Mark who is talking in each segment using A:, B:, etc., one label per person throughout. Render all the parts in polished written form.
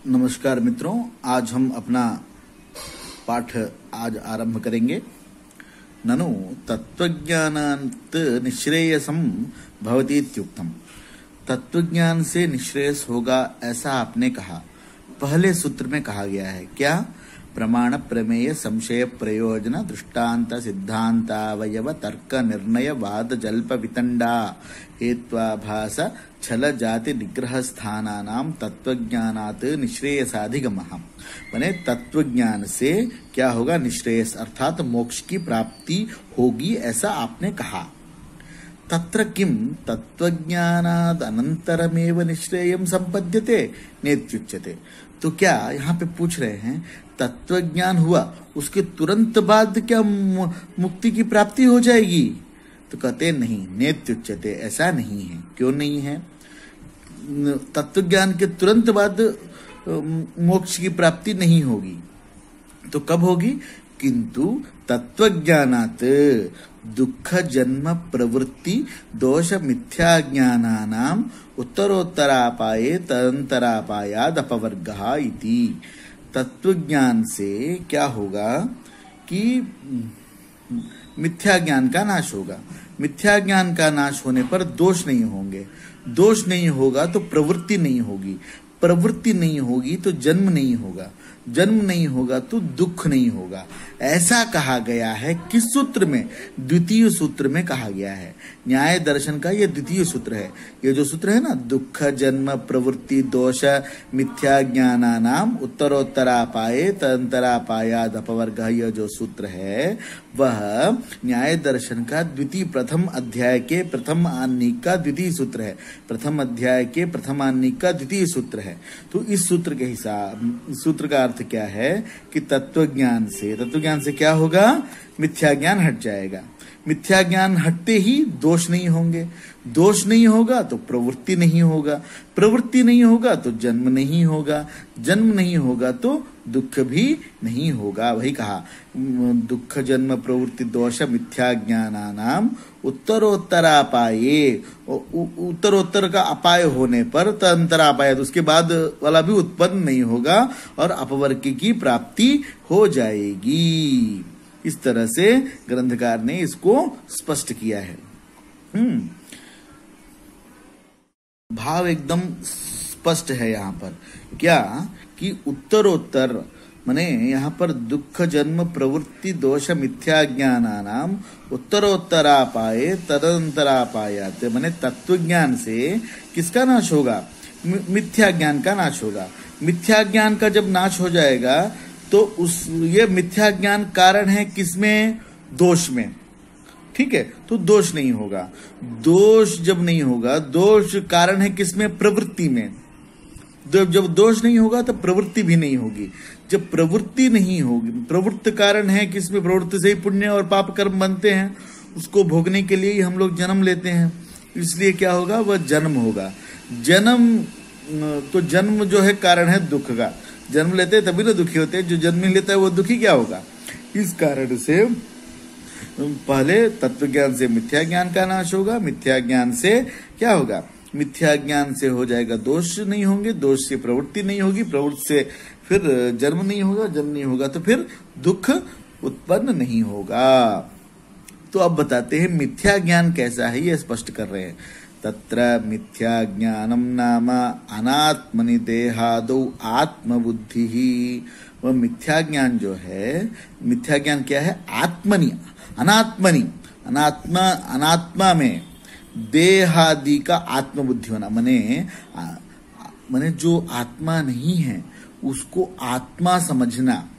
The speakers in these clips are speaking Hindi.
A: नमस्कार मित्रों, आज हम अपना पाठ आरंभ करेंगे। ननु तत्वज्ञानात् निश्रेयसम भवति इत्युक्तम्। तत्वज्ञान से निश्रेयस होगा ऐसा आपने कहा। पहले सूत्र में कहा गया है क्या? प्रमाण प्रमेय संशय प्रयोजन दृष्टांत सिद्धांतावयव तर्क निर्णय वाद जल्प वितंडा हेत्वाभास छल जाति निग्रह स्थानानाम तत्वज्ञानात् निश्रेयसाधिगमः। माने तत्वज्ञान से क्या होगा? निश्रेयस अर्थात मोक्ष की प्राप्ति होगी ऐसा आपने कहा। तत्र किम तत्वज्ञानाद् अनंतरमेव निश्रेयम संपद्यते नेत्युच्यते। तो क्या यहाँ पे पूछ रहे हैं, तत्वज्ञान हुआ उसके तुरंत बाद क्या मुक्ति की प्राप्ति हो जाएगी? तो कहते नहीं, नेत्युच्यते, ऐसा नहीं है। क्यों नहीं है? तत्वज्ञान के तुरंत बाद मोक्ष की प्राप्ति नहीं होगी। तो कब होगी? किंतु तत्वज्ञानात् दुख जन्म प्रवृत्ति दोष मिथ्या ज्ञानानाम उत्तरोत्तरापाये तदंतरापायाद अपवर्गः इति। तत्वज्ञान से क्या होगा कि मिथ्या ज्ञान का नाश होगा। मिथ्या ज्ञान का नाश होने पर दोष नहीं होंगे। दोष नहीं होगा तो प्रवृत्ति नहीं होगी। प्रवृत्ति नहीं होगी तो जन्म नहीं होगा। जन्म नहीं होगा तो दुख नहीं होगा। ऐसा कहा गया है। किस सूत्र में? द्वितीय सूत्र में कहा गया है। न्याय दर्शन का यह द्वितीय सूत्र है। ये जो सूत्र है ना, दुख जन्म प्रवृत्ति दोष मिथ्या ज्ञानानाम उत्तरोत्तरापाये तदंतरापायाद अपवर्गः, यह जो सूत्र है वह न्याय दर्शन का द्वितीय प्रथम अध्याय के प्रथम आन्निक का द्वितीय सूत्र है। प्रथम अध्याय के प्रथम आन्निक का द्वितीय सूत्र है। तो इस सूत्र के हिसाब, सूत्र का अर्थ क्या है कि तत्वज्ञान से क्या होगा? मिथ्या ज्ञान हट जाएगा। मिथ्या ज्ञान हटते ही दोष नहीं होंगे। दोष नहीं होगा तो प्रवृत्ति नहीं होगा। प्रवृत्ति नहीं होगा तो जन्म नहीं होगा। जन्म नहीं होगा तो दुख भी नहीं होगा। वही कहा, दुख जन्म प्रवृत्ति दोष मिथ्या ज्ञानानाम उत्तरोत्तरापाये। उत्तरोत्तर का अपाय होने पर तदंतरापाय, उसके बाद वाला भी उत्पन्न नहीं होगा और अपवर्ग की प्राप्ति हो जाएगी। इस तरह से ग्रंथकार ने इसको स्पष्ट किया है। भाव एकदम स्पष्ट है यहाँ पर। क्या कि उत्तरोत्तर माने यहाँ पर दुख जन्म प्रवृत्ति दोष मिथ्या ज्ञानानाम उत्तरोत्तरापाये तदंतरापायात्, माने तत्वज्ञान से किसका नाश होगा? मिथ्या ज्ञान का नाश होगा। मिथ्या ज्ञान का जब नाश हो जाएगा तो ये मिथ्या ज्ञान कारण है किसमें? दोष में। ठीक है, तो दोष नहीं होगा। दोष जब नहीं होगा, दोष कारण है किसमें? प्रवृत्ति में। जब दोष नहीं होगा तो प्रवृत्ति भी नहीं होगी। जब प्रवृत्ति नहीं होगी, प्रवृत्ति कारण है किसमें? प्रवृत्ति से ही पुण्य और पाप कर्म बनते हैं। उसको भोगने के लिए ही हम लोग जन्म लेते हैं। इसलिए क्या होगा? वह जन्म होगा। जन्म जो है कारण है दुख का। जन्म लेते हैं तभी तो दुखी होते हैं। जो जन्म नहीं लेता है वो दुखी क्या होगा? इस कारण से पहले तत्वज्ञान से मिथ्या ज्ञान का नाश होगा। मिथ्या ज्ञान से क्या होगा? मिथ्या ज्ञान से हो जाएगा दोष नहीं होंगे। दोष से प्रवृत्ति नहीं होगी। प्रवृत्ति से फिर जन्म नहीं होगा। जन्म नहीं होगा तो फिर दुख उत्पन्न नहीं होगा। तो अब बताते हैं मिथ्या ज्ञान कैसा है, ये स्पष्ट कर रहे हैं। तत्र मिथ्या ज्ञानम नाम अनात्मनि देहादौ आत्मबुद्धिः। वह मिथ्या ज्ञान जो है, मिथ्या ज्ञान क्या है? आत्मनि, अनात्मनि, अनात्मा में देहादि का आत्मबुद्धि होना। माने जो आत्मा नहीं है उसको आत्मा समझना,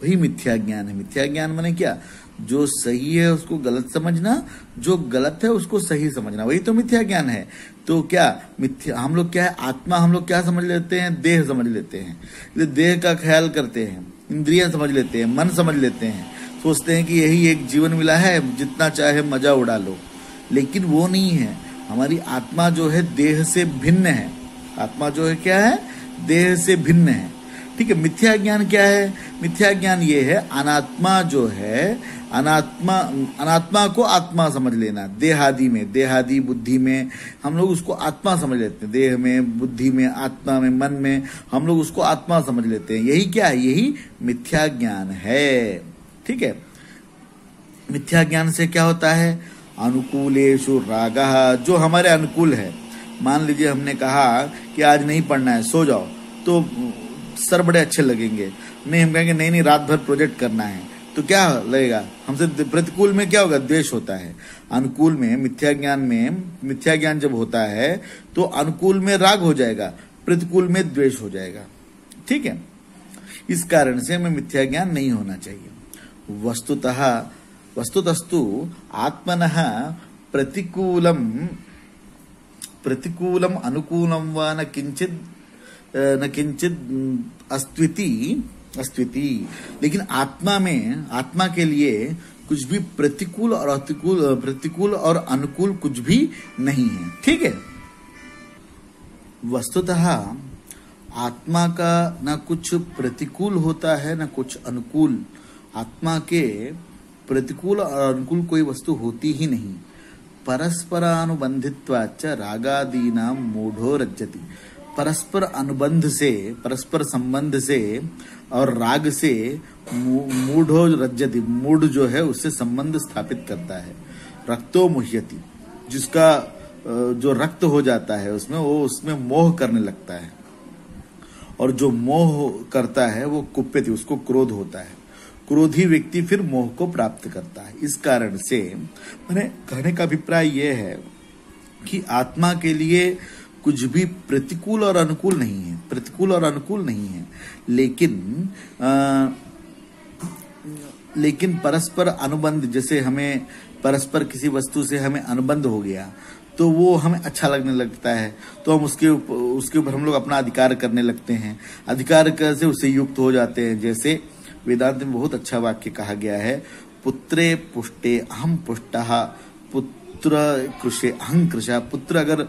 A: वही मिथ्या ज्ञान है। मिथ्या ज्ञान माने क्या? जो सही है उसको गलत समझना, जो गलत है उसको सही समझना, वही तो मिथ्या ज्ञान है। तो क्या मिथ्या, हम लोग क्या है? आत्मा हम लोग क्या समझ लेते हैं? देह समझ लेते हैं। देह का ख्याल करते हैं, इंद्रियां समझ लेते हैं, मन समझ लेते हैं। सोचते हैं कि यही एक जीवन मिला है, जितना चाहे मजा उड़ा लो। लेकिन वो नहीं है। हमारी आत्मा जो है देह से भिन्न है। आत्मा जो है क्या है? देह से भिन्न है। ठीक है। मिथ्या ज्ञान क्या है? मिथ्या ज्ञान ये है, अनात्मा जो है, अनात्मा को आत्मा समझ लेना। देहादि में, देहादि बुद्धि में हम लोग उसको आत्मा समझ लेते हैं। देह में, बुद्धि में, आत्मा में, मन में हम लोग उसको आत्मा समझ लेते हैं। यही क्या है? यही मिथ्या ज्ञान है। ठीक है। मिथ्या ज्ञान से क्या होता है? अनुकूलेषु रागः, जो हमारे अनुकूल है। मान लीजिए हमने कहा कि आज नहीं पढ़ना है, सो जाओ, तो सर बड़े अच्छे लगेंगे। नहीं, हम कहेंगे नहीं नहीं रात भर प्रोजेक्ट करना है, तो क्या लगेगा हमसे? प्रतिकूल में क्या होगा? द्वेष होता है। अनुकूल में, मिथ्या ज्ञान में, मिथ्या ज्ञान जब होता है तो अनुकूल में राग हो जाएगा, प्रतिकूल में द्वेष हो जाएगा। ठीक है। इस कारण से हमें मिथ्या ज्ञान नहीं होना चाहिए। वस्तुतस्तु आत्मनः प्रतिकूलम अनुकूलम व न किंचित अस्त्विति। लेकिन आत्मा के लिए कुछ भी प्रतिकूल और अनुकूल कुछ भी नहीं है। ठीक है। वस्तुतः आत्मा का न कुछ प्रतिकूल होता है न कुछ अनुकूल। आत्मा के प्रतिकूल और अनुकूल कोई वस्तु होती ही नहीं। परस्परानुबंधित्वाच्च रागादीनां मूढ़ो रज्जति। परस्पर अनुबंध से, परस्पर संबंध से और राग से मूढ़ो रज्जति, मूढ़ जो है उससे संबंध स्थापित करता है। रक्तो मुह्यति, जिसका जो रक्त हो जाता है उसमें, वो उसमें मोह करने लगता है। और जो मोह करता है वो कुप्यति, उसको क्रोध होता है। क्रोधी व्यक्ति फिर मोह को प्राप्त करता है। इस कारण से मैंने कहने का अभिप्राय यह है कि आत्मा के लिए कुछ भी प्रतिकूल और अनुकूल नहीं है, प्रतिकूल और अनुकूल नहीं है। लेकिन परस्पर अनुबंध, जैसे हमें परस्पर किसी वस्तु से हमें अनुबंध हो गया तो वो हमें अच्छा लगने लगता है, तो हम उसके ऊपर हम लोग अपना अधिकार करने लगते हैं। अधिकार से उससे युक्त हो जाते हैं। जैसे वेदांत में बहुत अच्छा वाक्य कहा गया है, पुत्रे पुष्टे अहम पुष्टः, पुत्र कृषे अहं कृषा। पुत्र अगर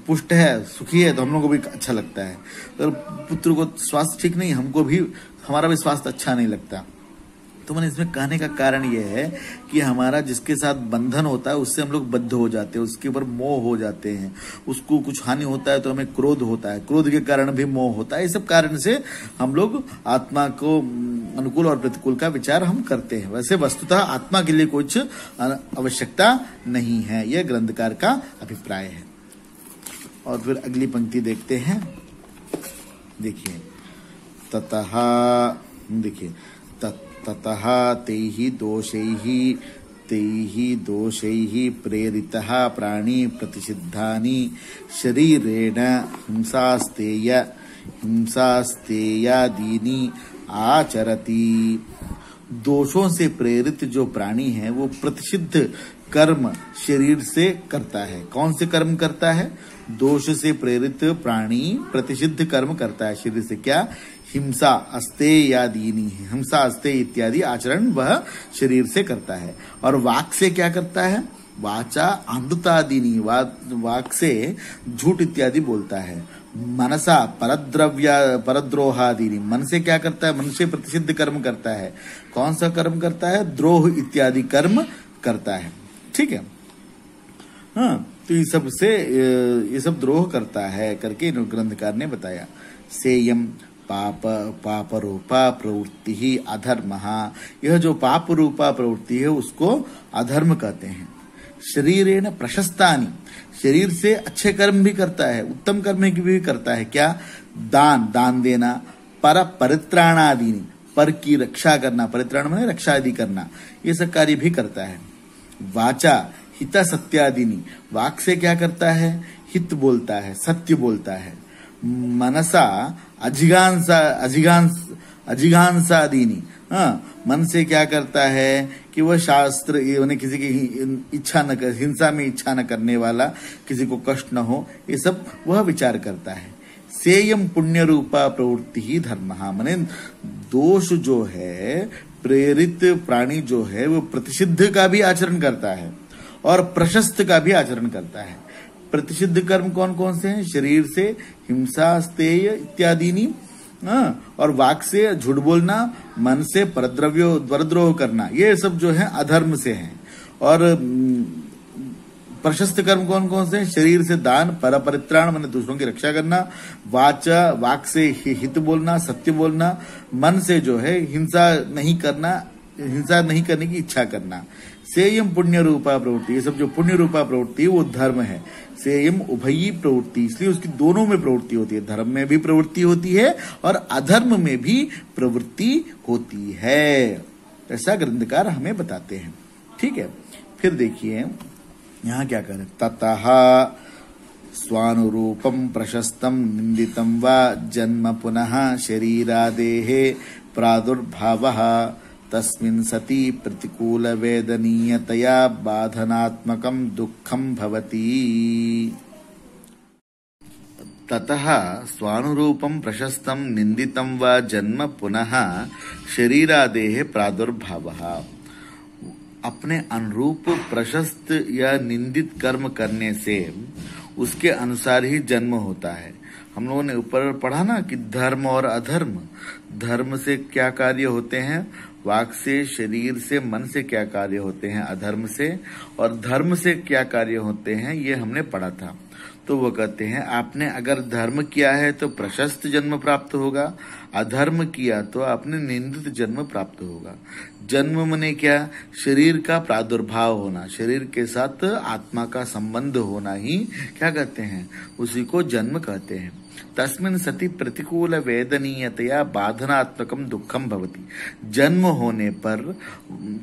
A: पुष्ट है, सुखी है, तो हम लोगों को भी अच्छा लगता है। अगर पुत्र को स्वास्थ्य ठीक नहीं, हमको भी, हमारा भी स्वास्थ्य अच्छा नहीं लगता। तो मैंने इसमें कहने का कारण यह है कि हमारा जिसके साथ बंधन होता है उससे हम लोग बद्ध हो जाते हैं, उसके ऊपर मोह हो जाते हैं। उसको कुछ हानि होता है तो हमें क्रोध होता है, क्रोध के कारण भी मोह होता है। इस सब कारण से हम लोग आत्मा को अनुकूल और प्रतिकूल का विचार हम करते हैं। वैसे वस्तुतः आत्मा के लिए कुछ आवश्यकता नहीं है, यह ग्रंथकार का अभिप्राय है। और फिर अगली पंक्ति देखते हैं। देखिए, ततः तैहि दोषैः प्रेरितः प्राणी प्रतिषिद्धानि शरीरेण हिंसास्तेयादीनि आचरति। दोषों से प्रेरित जो प्राणी है वो प्रतिषिद्ध कर्म शरीर से करता है। कौन से कर्म करता है? दोष से प्रेरित प्राणी प्रतिषिद्ध कर्म करता है शरीर से। क्या? हिंसा, अस्तेयादीनि, हिंसा अस्तेय इत्यादि आचरण वह शरीर से करता है। और वाक से क्या करता है? वाचा अमृतादीनि, वाक से झूठ इत्यादि बोलता है। मनसा परद्रोहादीनि, मन से क्या करता है? मन से प्रतिषिद्ध कर्म करता है। कौन सा कर्म करता है? द्रोह इत्यादि कर्म करता है। ठीक है। हाँ, तो ये सब द्रोह करता है करके ग्रंथकार ने बताया। सेयम पाप रूपा प्रवृत्ति ही अधर्म। यह जो पाप रूपा प्रवृत्ति है उसको अधर्म कहते हैं। शरीरेण प्रशस्तानि, शरीर से अच्छे कर्म भी करता है, उत्तम कर्म भी करता है। क्या? दान देना। परित्राणादीनि, पर की रक्षा करना, परित्राण में रक्षा आदि करना, ये सब कार्य भी करता है। वाचा हित सत्यादीनि, वाक से क्या करता है? हित बोलता है, सत्य बोलता है। मनसा अजिगांसादीनि, मन से क्या करता है कि वह शास्त्र उन्हें किसी की इच्छा न कर, हिंसा में इच्छा न करने वाला, किसी को कष्ट न हो, ये सब वह विचार करता है। सेयम पुण्य रूपा प्रवृत्ति ही धर्म। माने दोष जो है, प्रेरित प्राणी जो है वो प्रतिषिद्ध का भी आचरण करता है और प्रशस्त का भी आचरण करता है। प्रतिषिद्ध कर्म कौन कौन से हैं? शरीर से हिंसा, स्तेय इत्यादि हाँ, और वाक से झूठ बोलना, मन से परद्रोह करना, ये सब जो है अधर्म से है। और प्रशस्त कर्म कौन कौन से? शरीर से दान, पर परित्राण माने दूसरों की रक्षा करना, वाक से हित बोलना, सत्य बोलना, मन से जो है हिंसा नहीं करने की इच्छा करना। सेयम पुण्य रूपा प्रवृत्ति, ये सब जो पुण्य रूपा प्रवृत्ति है वो धर्म है। सेयम उभयी प्रवृत्ति, इसलिए उसकी दोनों में प्रवृत्ति होती है, धर्म में भी प्रवृत्ति होती है और अधर्म में भी प्रवृत्ति होती है, ऐसा ग्रंथकार हमें बताते हैं। ठीक है, फिर देखिए यहाँ क्या करें। ततः स्वानुरूपम प्रशस्तं निंदितं वा जन्म पुनः शरीरादेः प्रादुर्भावः तस्मिन् सति प्रतिकूल वेदनीयतया बाधनात्मकं दुःखं भवति। ततः स्वानुरूपं प्रशस्तं निंदितं वा जन्म पुनः शरीरादेः प्रादुर्भावः, अपने अनुरूप प्रशस्त या निंदित कर्म करने से उसके अनुसार ही जन्म होता है। हम लोगों ने ऊपर पढ़ा ना कि धर्म और अधर्म, धर्म से क्या कार्य होते हैं, वाक से, शरीर से, मन से क्या कार्य होते हैं अधर्म से, और धर्म से क्या कार्य होते हैं ये हमने पढ़ा था। तो वो कहते हैं आपने अगर धर्म किया है तो प्रशस्त जन्म प्राप्त होगा, अधर्म किया तो आपने निंदित जन्म प्राप्त होगा। जन्म मने क्या? शरीर का प्रादुर्भाव होना, शरीर के साथ आत्मा का संबंध होना ही क्या कहते हैं, उसी को जन्म कहते हैं। तस्मिन् सति प्रतिकूल वेदनीयतया बाधनात्मकम दुखम भवति, जन्म होने पर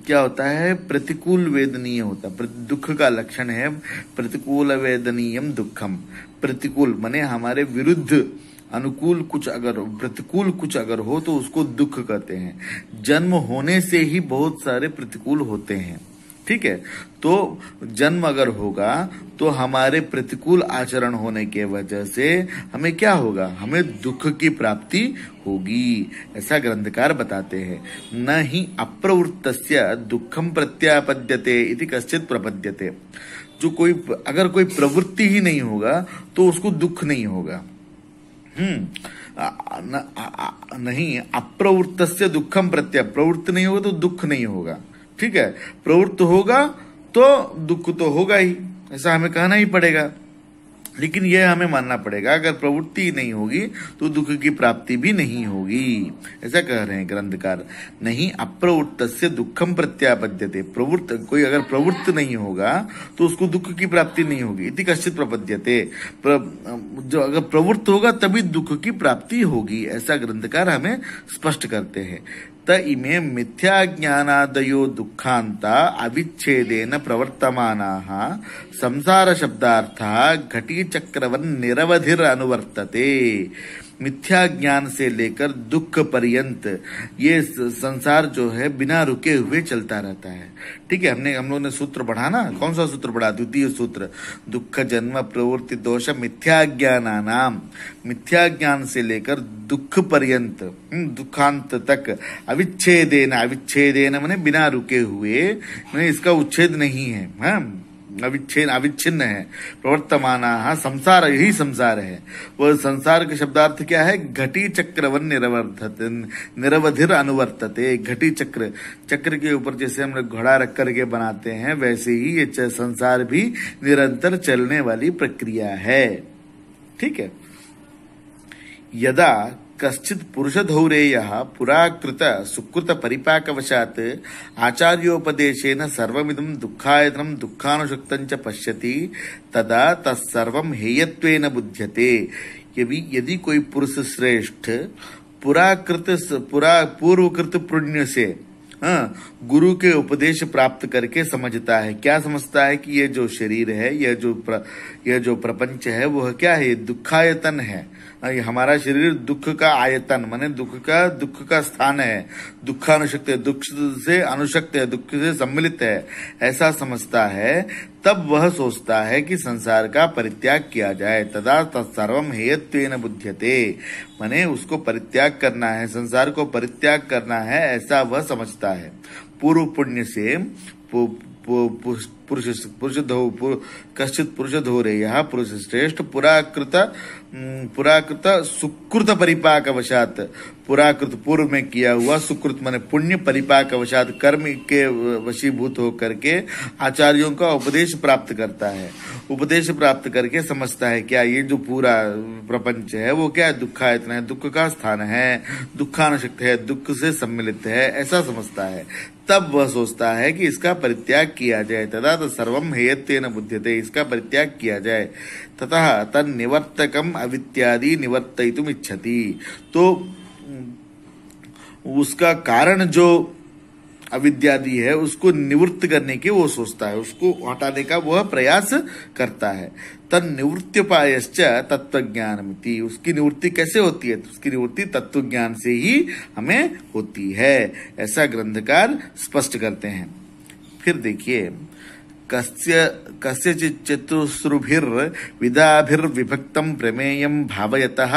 A: क्या होता है, प्रतिकूल वेदनीय होता है, दुख का लक्षण है प्रतिकूल वेदनीयम दुखम। प्रतिकूल माने हमारे विरुद्ध, अनुकूल कुछ अगर, प्रतिकूल कुछ अगर हो तो उसको दुख कहते हैं। जन्म होने से ही बहुत सारे प्रतिकूल होते हैं। ठीक है, तो जन्म अगर होगा तो हमारे प्रतिकूल आचरण होने के वजह से हमें क्या होगा, हमें दुख की प्राप्ति होगी, ऐसा ग्रंथकार बताते हैं। न ही अप्रवृत्तस्य दुखम प्रत्यापद्यते इति कश्चित् प्रपद्यते, जो कोई अगर कोई प्रवृत्ति ही नहीं होगा तो उसको दुख नहीं होगा। नहीं, अप्रवृत्तस्य दुखम प्रवृत्त नहीं होगा तो दुख नहीं होगा। ठीक है, प्रवृत्त होगा तो दुख तो होगा ही, ऐसा हमें कहना ही पड़ेगा। लेकिन यह हमें मानना पड़ेगा अगर प्रवृत्ति नहीं होगी तो दुख की प्राप्ति भी नहीं होगी, ऐसा कह रहे हैं ग्रंथकार। नहीं अप्रवृत्तस्य दुखम प्रत्यापद्यते, प्रवृत्त कोई अगर प्रवृत्त नहीं होगा तो उसको दुख की प्राप्ति नहीं होगी। इति कश्चित् प्रपद्यते, जो अगर प्रवृत्त होगा तभी दुख की प्राप्ति होगी, ऐसा ग्रंथकार हमें स्पष्ट करते हैं। त इमे मिथ्या ज्ञानादयो दुःखान्ता अविच्छेदेन प्रवर्तमानाः संसार शब्दार्थः घटी चक्रवन् निरवधिर अनुवर्तते। मिथ्या ज्ञान से लेकर दुख पर्यंत ये संसार जो है बिना रुके हुए चलता रहता है। ठीक है, हम लोगों ने सूत्र पढ़ा ना, कौन सा सूत्र पढ़ा? द्वितीय सूत्र, दुख जन्म प्रवृत्ति दोष मिथ्या ज्ञानानाम, मिथ्या ज्ञान से लेकर दुख पर्यंत, दुखांत तक, अविच्छेदेन, अविच्छेदेन माने बिना रुके हुए, माने इसका उच्छेद नहीं है, अविच्छिन्न है। प्रवर्तमाना संसार, यही संसार है। वह संसार के शब्दार्थ क्या है? घटी चक्रवन निरवधिर अनुवर्तते। घटी चक्र, चक्र के ऊपर जैसे हम लोग घोड़ा रख करके बनाते हैं, वैसे ही ये संसार भी निरंतर चलने वाली प्रक्रिया है। ठीक है, यदा कश्चित् पुरुषधौरेयः पुराकृत सुकृत परिपाकवशात् आचार्योपदेशेन सर्वमिदं दुःखायतनं दुःखानुशक्तं च पश्यति तदा तत्सर्वं हेयत्वेन बुध्यते। यदि कोई पुरुष श्रेष्ठ पूर्वकृत पुण्य से गुरु के उपदेश प्राप्त करके समझता है, क्या समझता है कि ये जो शरीर है, यह जो प्रपंच है, वह क्या है? दुखायतन है। हमारा शरीर दुख का आयतन माने दुख का स्थान है, दुखानुशक्त है, दुख से अनुशक्त है, दुख से सम्मिलित है, ऐसा समझता है। तब वह सोचता है कि संसार का परित्याग किया जाए। तदा तत्सर्वम हेयत्वेन बुध्यते, माने उसको परित्याग करना है, संसार को परित्याग करना है, ऐसा वह समझता है। पूर्व पुण्य से कश्चित पुरुष धोरे यह पुरुष श्रेष्ठ पुराकृत सुकृत परिपाक वशात, पुराकृत पूर्व में किया हुआ सुकृत माने पुण्य, परिपाक वशात कर्म के वशीभूत होकर के आचार्यों का उपदेश प्राप्त करता है। उपदेश प्राप्त करके समझता है क्या ये जो पूरा प्रपंच है वो क्या है, दुखायतन है, दुख का स्थान है, दुखानुशक्त है, दुख से सम्मिलित है, ऐसा समझता है। तब वह सोचता है कि इसका परित्याग किया जाए। तदा सर्वम हेयत्वेन बुध्यते, इसका परित्याग किया जाए। ततः तन्निवर्तकम अविद्यादि निवर्तयितुम इच्छति, तो उसका कारण जो अविद्यादि है उसको निवृत्त करने की वो सोचता है, उसको हटाने का वह प्रयास करता है। तन्निवृत्त्युपायश्च तत्वज्ञानमिति, उसकी निवृत्ति कैसे होती है? उसकी निवृत्ति तत्वज्ञान से ही हमें होती है, ऐसा ग्रंथकार स्पष्ट करते हैं। फिर देखिए, कस्यचित् चतुस्रुभिर्विधाभिर्विभक्तं प्रमेयं भावयतः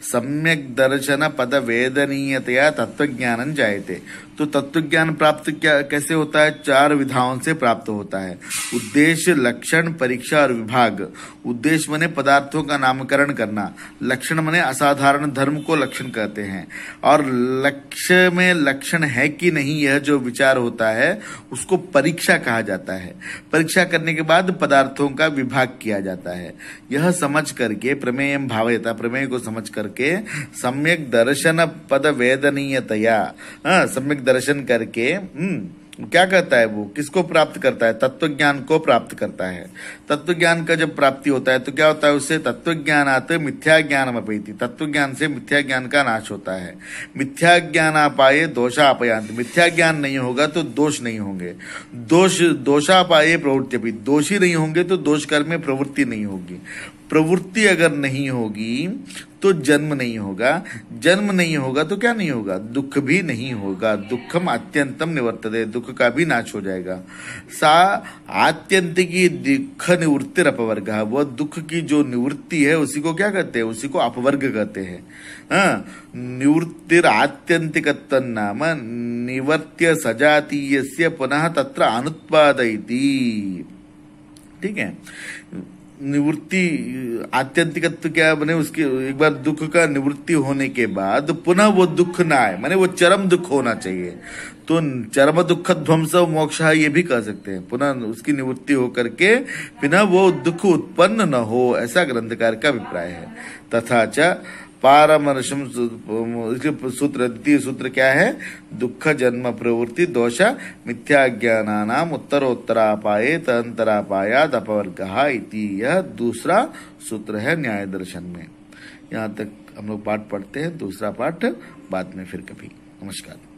A: सम्यक् दर्शन पद वेदनीयतया तत्वज्ञानं जायते। तो तत्वज्ञान प्राप्त कैसे होता है? 4 विधाओं से प्राप्त होता है। उद्देश्य, लक्षण, परीक्षा और विभाग। उद्देश्य माने पदार्थों का नामकरण करना, लक्षण माने असाधारण धर्म को लक्षण कहते हैं, और लक्ष्य में लक्षण है कि नहीं यह जो विचार होता है उसको परीक्षा कहा जाता है। परीक्षा करने के बाद पदार्थों का विभाग किया जाता है। यह समझ करके प्रमेयम भावयता, प्रमेय को समझ करके सम्यक दर्शन पद वेदनीयतया, सम्यक दर्शन करके क्या कहता है? वो किसको प्राप्त करता है? तत्वज्ञान को प्राप्त करता है। तत्वज्ञान का जब प्राप्ति होता है तो क्या होता है? उससे तत्वज्ञानात् मिथ्या ज्ञानम अपैति, तत्वज्ञान से मिथ्या ज्ञान का नाश होता है। मिथ्या ज्ञानापाये दोषापयांत, मिथ्या ज्ञान नहीं होगा तो दोष नहीं होंगे। दोषापाये प्रवृत्ति, दोषी नहीं होंगे तो दोष कर्म में प्रवृत्ति नहीं होगी। प्रवृत्ति अगर नहीं होगी तो जन्म नहीं होगा, जन्म नहीं होगा तो क्या नहीं होगा? दुख भी नहीं होगा। दुखम अत्यंतम निवर्तते, दुख का भी नाश हो जाएगा। सा आत्यंतिकी दुख निवृत्तिर अपवर्ग, वह दुख की जो निवृत्ति है उसी को क्या कहते हैं? उसी को अपवर्ग कहते हैं। निवृत्तिर आत्यंतिकत्व नाम निवर्त्य सजातीयस्य पुनः तत्र अनुत्पादयति। ठीक है, निवृत्ति आत्यंतिकत्व क्या बने? उसके एक बार दुख का निवृत्ति होने के बाद पुनः वो दुख ना आए, माने वो चरम दुख होना चाहिए। तो चरम दुख ध्वंस मोक्ष ये भी कह सकते हैं, पुनः उसकी निवृत्ति होकर के पुनः वो दुख उत्पन्न न हो, ऐसा ग्रंथकार का अभिप्राय है। तथा च पारमर्शम सूत्र, द्वितीय सूत्र क्या है? दुख जन्म प्रवृत्ति दोष मिथ्या ज्ञानानाम उत्तरोत्तरापाये तदंतरापायाद अपवर्गः इति, यह दूसरा सूत्र है न्याय दर्शन में। यहाँ तक हम लोग पाठ पढ़ते हैं, दूसरा पाठ बाद में फिर कभी। नमस्कार।